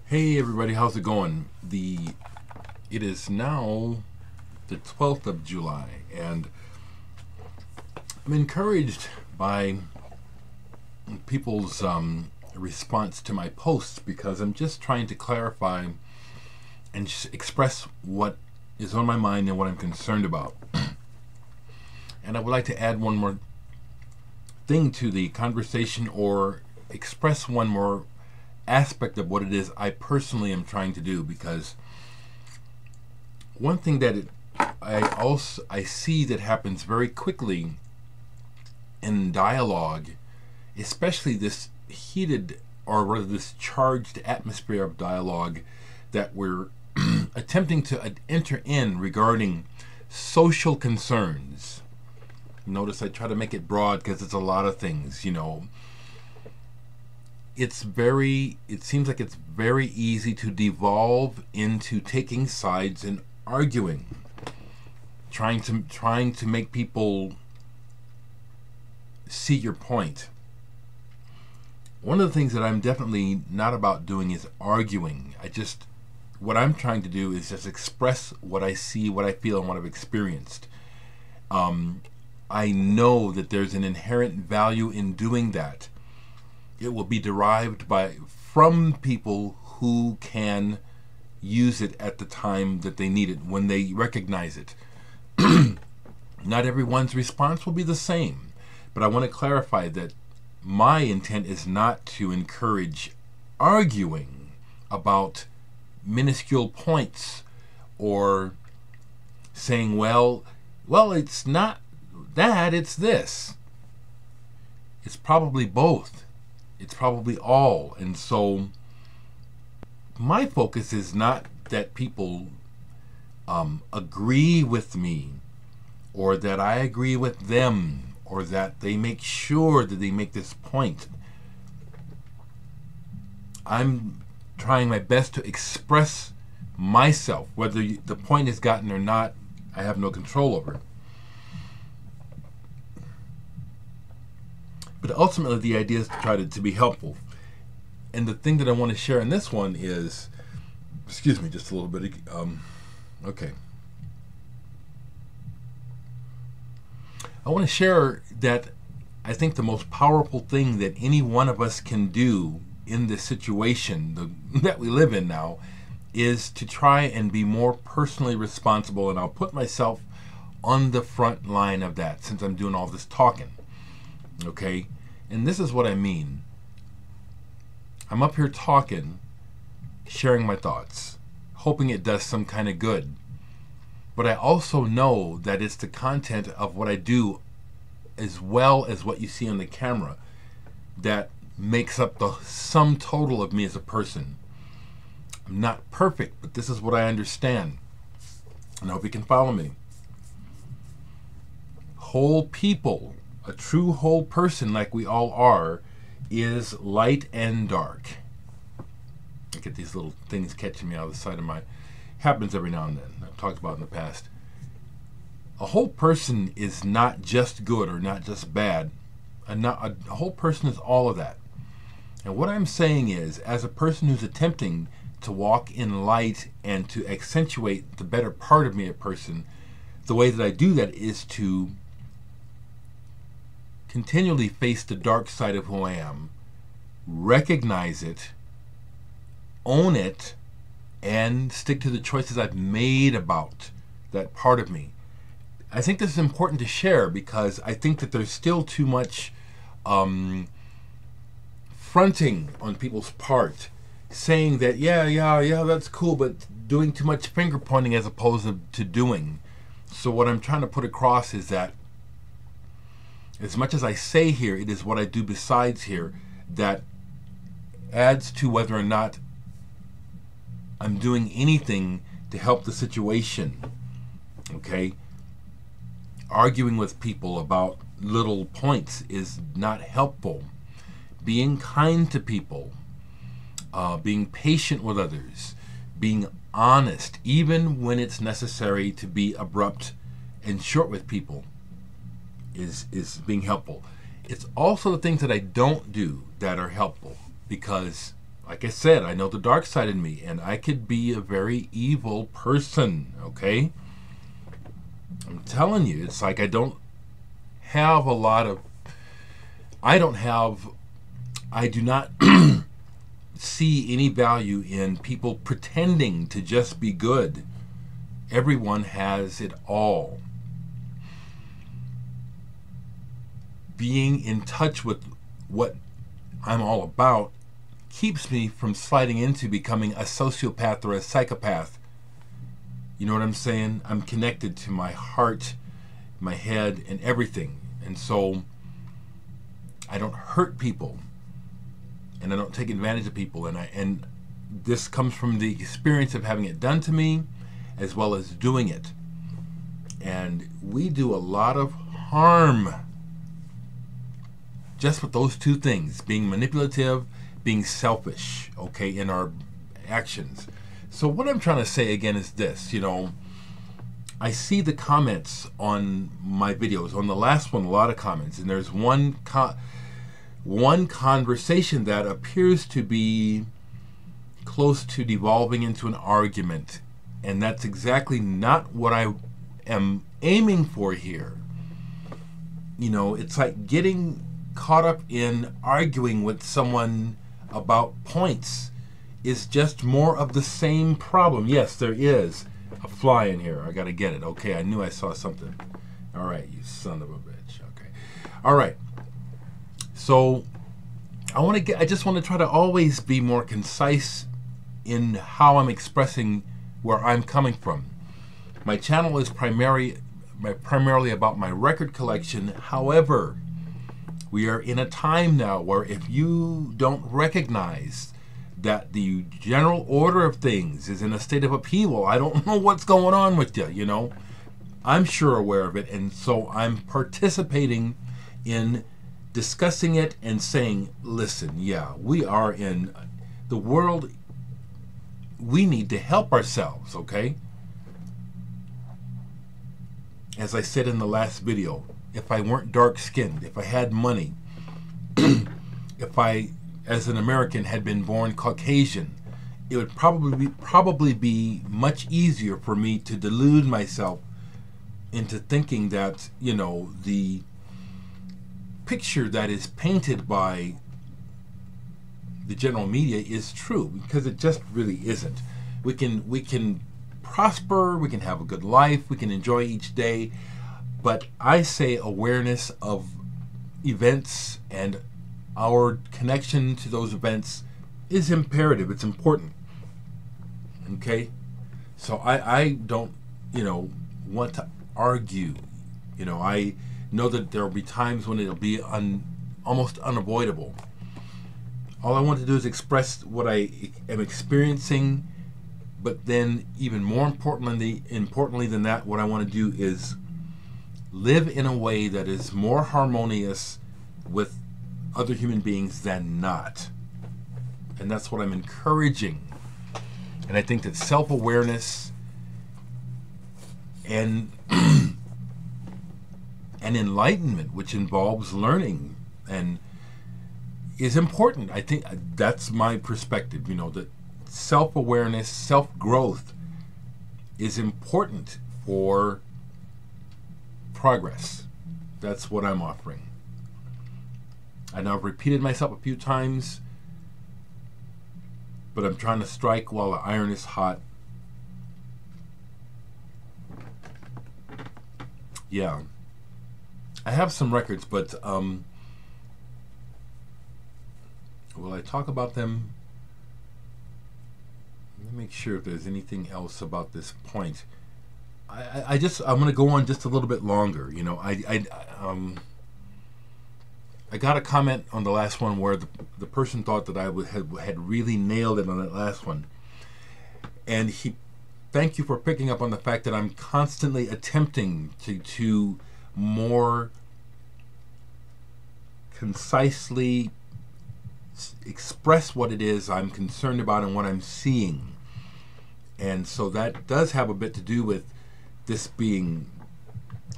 Hey everybody, how's it going? It is now the 12th of July, and I'm encouraged by people's response to my posts because I'm just trying to clarify and just express what is on my mind and what I'm concerned about. And I would like to add one more thing to the conversation, or express one more aspect of what it is I personally am trying to do, because one thing that I see that happens very quickly in dialogue, especially this heated, or rather this charged atmosphere of dialogue that we're attempting to enter in regarding social concerns. Notice I try to make it broad because it's a lot of things, it seems like it's very easy to devolve into taking sides and arguing, trying to make people see your point. One of the things that I'm definitely not about doing is arguing. What I'm trying to do is just express what I see, what I feel, and what I've experienced. I know that there's an inherent value in doing that. It will be derived from people who can use it at the time that they need it, when they recognize it. Not everyone's response will be the same, but I want to clarify that my intent is not to encourage arguing about minuscule points, or saying, well, it's not that, it's this. It's probably both. It's probably all. And so my focus is not that people agree with me, or that I agree with them, or that they make sure that they make this point. I'm trying my best to express myself. Whether the point is gotten or not, I have no control over it. But ultimately, the idea is to try to be helpful. And the thing that I want to share in this one is, excuse me, just a little bit. Okay. I want to share that I think the most powerful thing that any one of us can do in this situation that we live in now is to try and be more personally responsible. And I'll put myself on the front line of that, since I'm doing all this talking. Okay? And this is what I mean. I'm up here talking, sharing my thoughts, hoping it does some kind of good. But I also know that it's the content of what I do, as well as what you see on the camera, that makes up the sum total of me as a person. I'm not perfect, but this is what I understand. And I hope you can follow me. Whole people, a true whole person like we all are, is light and dark. I get these little things catching me out of the side of my... Happens every now and then. I've talked about it in the past. A whole person is not just good or not just bad. A whole person is all of that. And what I'm saying is, as a person who's attempting to walk in light and to accentuate the better part of me, a person, the way that I do that is to continually face the dark side of who I am, recognize it, own it, and stick to the choices I've made about that part of me. I think this is important to share, because I think that there's still too much fronting on people's part, saying that yeah, that's cool, but doing too much finger pointing as opposed to doing. So what I'm trying to put across is that as much as I say here, it is what I do besides here that adds to whether or not I'm doing anything to help the situation. Okay? Arguing with people about little points is not helpful. Being kind to people, being patient with others, being honest, even when it's necessary to be abrupt and short with people, is being helpful. It's also the things that I don't do that are helpful, because Like I said, I know the dark side in me, and I could be a very evil person, okay? I'm telling you, it's like I don't have a lot of, I do not see any value in people pretending to just be good. Everyone has it all. Being in touch with what I'm all about keeps me from sliding into becoming a sociopath or a psychopath. You know what I'm saying? I'm connected to my heart, my head, and everything. And so I don't hurt people, and I don't take advantage of people. And this comes from the experience of having it done to me, as well as doing it. And we do a lot of harm just with those two things, being manipulative, being selfish, okay, in our actions. So what I'm trying to say again is this, you know, I see the comments on my videos. On the last one, a lot of comments, and there's one conversation that appears to be close to devolving into an argument, and that's exactly not what I am aiming for here. You know, it's like getting caught up in arguing with someone about points is just more of the same problem. Yes, there is a fly in here. I gotta get it. Okay, I knew I saw something. All right, you son of a bitch. Okay, all right. So I just want to try to always be more concise in how I'm expressing where I'm coming from. My channel is primarily about my record collection. However, we are in a time now where if you don't recognize that the general order of things is in a state of upheaval, I don't know what's going on with you, you know. I'm sure aware of it, and so I'm participating in discussing it and saying, listen, yeah, we are in the world, we need to help ourselves, okay? As I said in the last video, if I weren't dark-skinned, if I had money, if I, as an American, had been born Caucasian, it would probably be much easier for me to delude myself into thinking that, you know, the picture that is painted by the general media is true, because it just really isn't. We can prosper, we can have a good life, we can enjoy each day, but I say awareness of events and our connection to those events is imperative. It's important. Okay? So I don't, you know, want to argue. You know, I know that there will be times when it'll be almost unavoidable. All I want to do is express what I am experiencing, but then even more importantly than that, what I want to do is live in a way that is more harmonious with other human beings than not. And that's what I'm encouraging. And I think that self-awareness and and enlightenment, which involves learning and is important. I think that's my perspective, you know, that self-awareness, self-growth is important for progress. That's what I'm offering. I know I've repeated myself a few times, but I'm trying to strike while the iron is hot. Yeah. I have some records, but will I talk about them? Let me make sure if there's anything else about this point. I'm going to go on just a little bit longer. You know, I got a comment on the last one where the person thought that I had really nailed it on that last one, and thank you for picking up on the fact that I'm constantly attempting to more concisely express what it is I'm concerned about and what I'm seeing. And so that does have a bit to do with this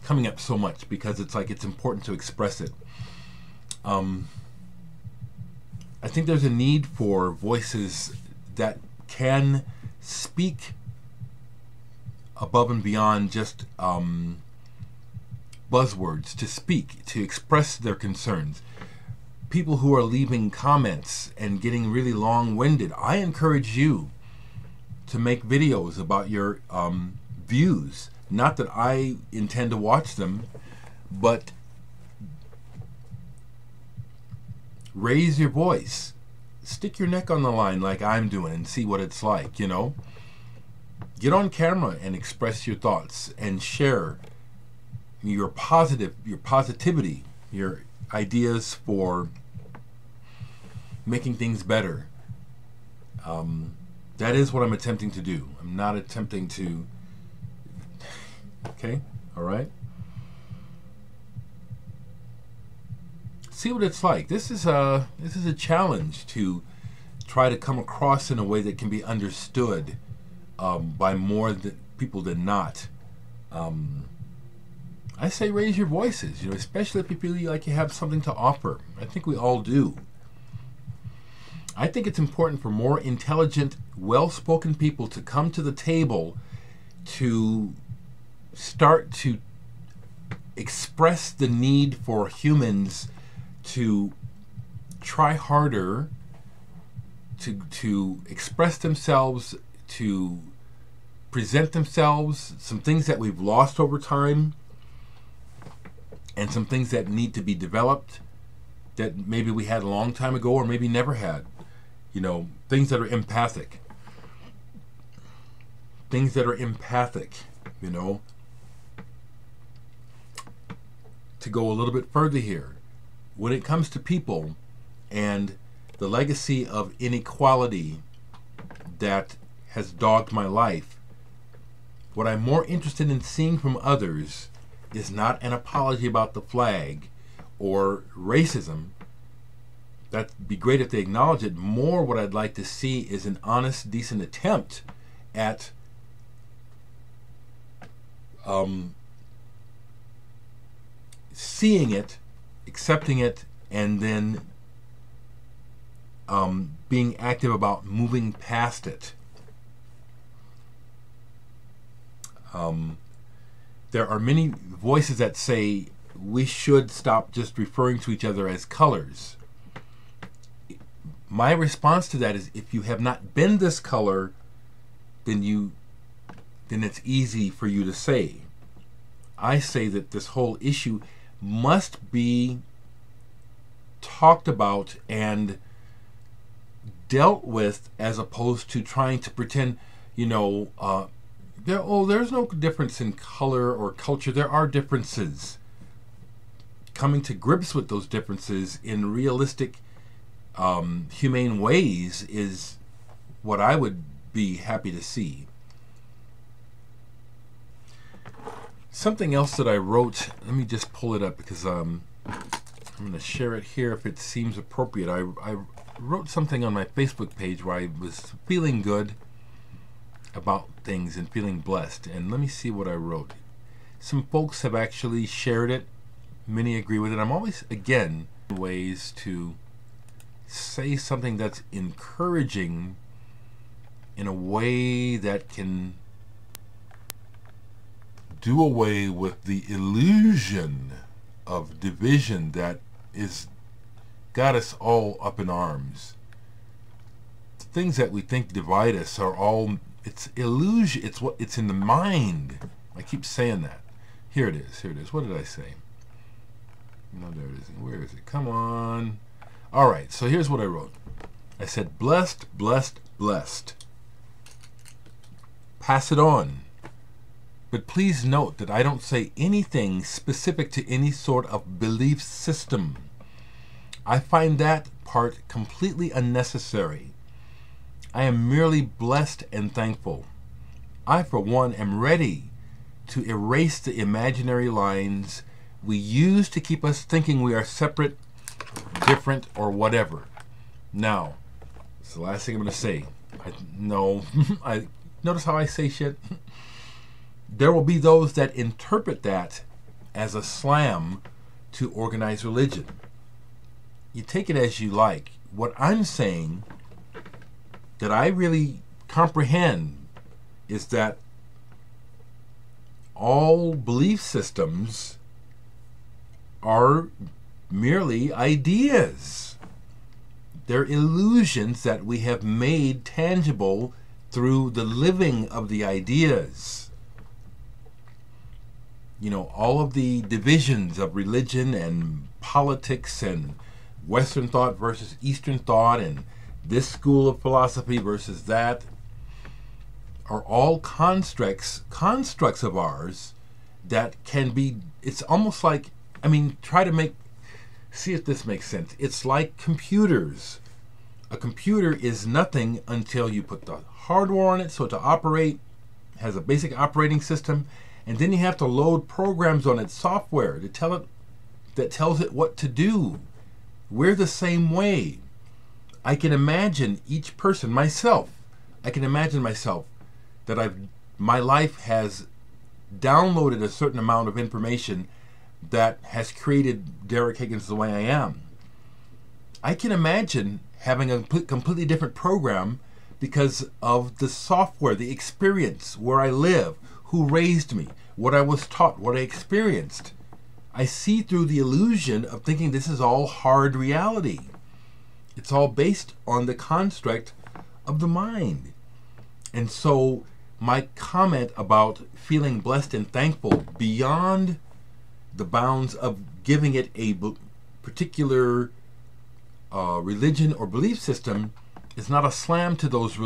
coming up so much, because it's like it's important to express it. I think there's a need for voices that can speak above and beyond just buzzwords, to speak, to express their concerns. People who are leaving comments and getting really long-winded, I encourage you to make videos about your views. Not that I intend to watch them, but raise your voice. Stick your neck on the line like I'm doing and see what it's like, you know. Get on camera and express your thoughts and share your positivity, your ideas for making things better. That is what I'm attempting to do. I'm not attempting to... Okay? All right? See what it's like. This is a challenge to try to come across in a way that can be understood by more people than not. I say raise your voices, you know, especially if you feel like you have something to offer. I think we all do. I think it's important for more intelligent, well-spoken people to come to the table to start to express the need for humans to try harder, to express themselves, to present themselves, some things that we've lost over time, and some things that need to be developed that maybe we had a long time ago or maybe never had. You know, things that are empathic. Things that are empathic, you know. To go a little bit further here, when it comes to people and the legacy of inequality that has dogged my life, what I'm more interested in seeing from others is not an apology about the flag or racism. That'd be great if they acknowledge it. More what I'd like to see is an honest, decent attempt at seeing it, accepting it, and then being active about moving past it. There are many voices that say we should stop just referring to each other as colors. My response to that is, if you have not been this color, then it's easy for you to say. I say that this whole issue must be talked about and dealt with, as opposed to trying to pretend, you know, there's no difference in color or culture. There are differences. Coming to grips with those differences in realistic, humane ways is what I would be happy to see. Something else that I wrote, let me just pull it up because I'm going to share it here if it seems appropriate. I wrote something on my Facebook page where I was feeling good about things and feeling blessed, and let me see what I wrote. Some folks have actually shared it. Many agree with it. I'm always, again, ways to say something that's encouraging in a way that can do away with the illusion of division that is got us all up in arms. The things that we think divide us are all, it's illusion. It's in the mind. I keep saying that. Here it is. Here it is. What did I say? No, there it is. Where is it? Come on. All right. So here's what I wrote. I said, blessed, blessed, blessed. Pass it on. But please note that I don't say anything specific to any sort of belief system. I find that part completely unnecessary. I am merely blessed and thankful. I, for one, am ready to erase the imaginary lines we use to keep us thinking we are separate, different, or whatever. Now, it's the last thing I'm going to say. I notice how I say shit? There will be those that interpret that as a slam to organized religion. You take it as you like. what I'm saying that I really comprehend is that all belief systems are merely ideas. They're illusions that we have made tangible through the living of the ideas. You know, all of the divisions of religion and politics and Western thought versus Eastern thought and this school of philosophy versus that are all constructs of ours that can be, it's almost like, I mean, see if this makes sense. It's like computers. A computer is nothing until you put the hardware on it so to operate, has a basic operating system, and then you have to load programs on its software to tell it, that tells it what to do. We're the same way. I can imagine each person, myself, I can imagine myself that my life has downloaded a certain amount of information that has created Dereck Higgins the way I am. I can imagine having a completely different program because of the software, the experience, where I live, who raised me, what I was taught, what I experienced. I see through the illusion of thinking this is all hard reality. It's all based on the construct of the mind. And so my comment about feeling blessed and thankful beyond the bounds of giving it a particular religion or belief system is not a slam to those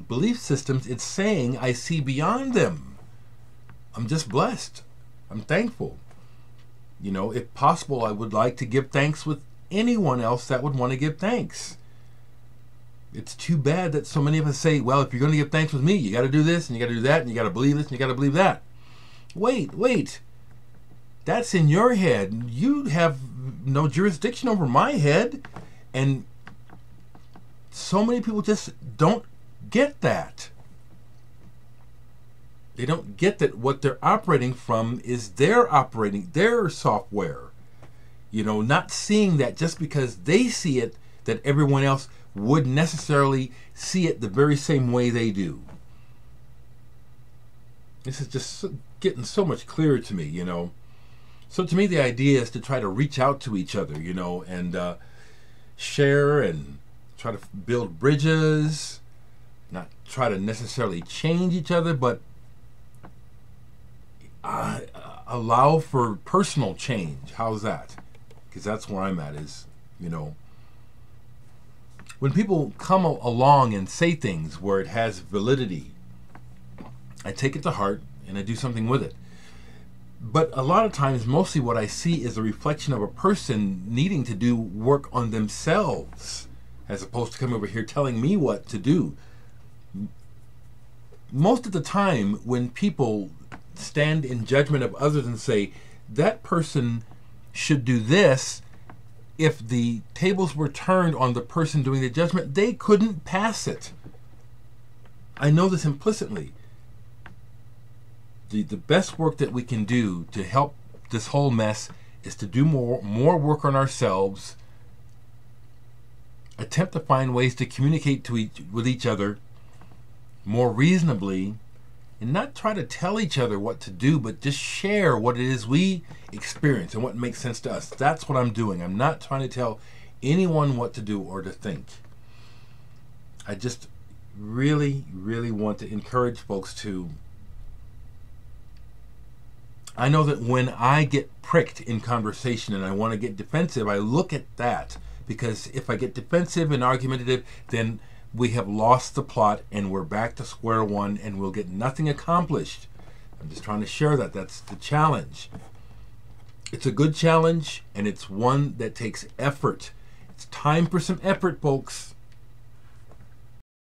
belief systems. It's saying I see beyond them. I'm just blessed. I'm thankful. You know, if possible, I would like to give thanks with anyone else that would want to give thanks. It's too bad that so many of us say, well, if you're going to give thanks with me, you got to do this and you got to do that and you got to believe this and you got to believe that. Wait. That's in your head. You have no jurisdiction over my head. And so many people just don't get that. They don't get that what they're operating from is their software. You know, not seeing that just because they see it, that everyone else would necessarily see it the very same way they do. This is just getting so much clearer to me, you know. So to me, the idea is to try to reach out to each other, you know, and share and try to build bridges, not try to necessarily change each other, but allow for personal change. How's that? Because that's where I'm at is, you know, when people come along and say things where it has validity, I take it to heart and I do something with it. But a lot of times, mostly what I see is a reflection of a person needing to do work on themselves, as opposed to coming over here telling me what to do. Most of the time, when people stand in judgment of others and say, that person should do this, if the tables were turned on the person doing the judgment, they couldn't pass it. I know this implicitly. The best work that we can do to help this whole mess is to do more work on ourselves, attempt to find ways to communicate with each other more reasonably, and not try to tell each other what to do, but just share what it is we experience and what makes sense to us. That's what I'm doing. I'm not trying to tell anyone what to do or to think. I just really, really want to encourage folks to... I know that when I get pricked in conversation and I want to get defensive, I look at that, because if I get defensive and argumentative, then we have lost the plot and we're back to square one and we'll get nothing accomplished. I'm just trying to share that. That's the challenge. It's a good challenge, and it's one that takes effort. It's time for some effort, folks.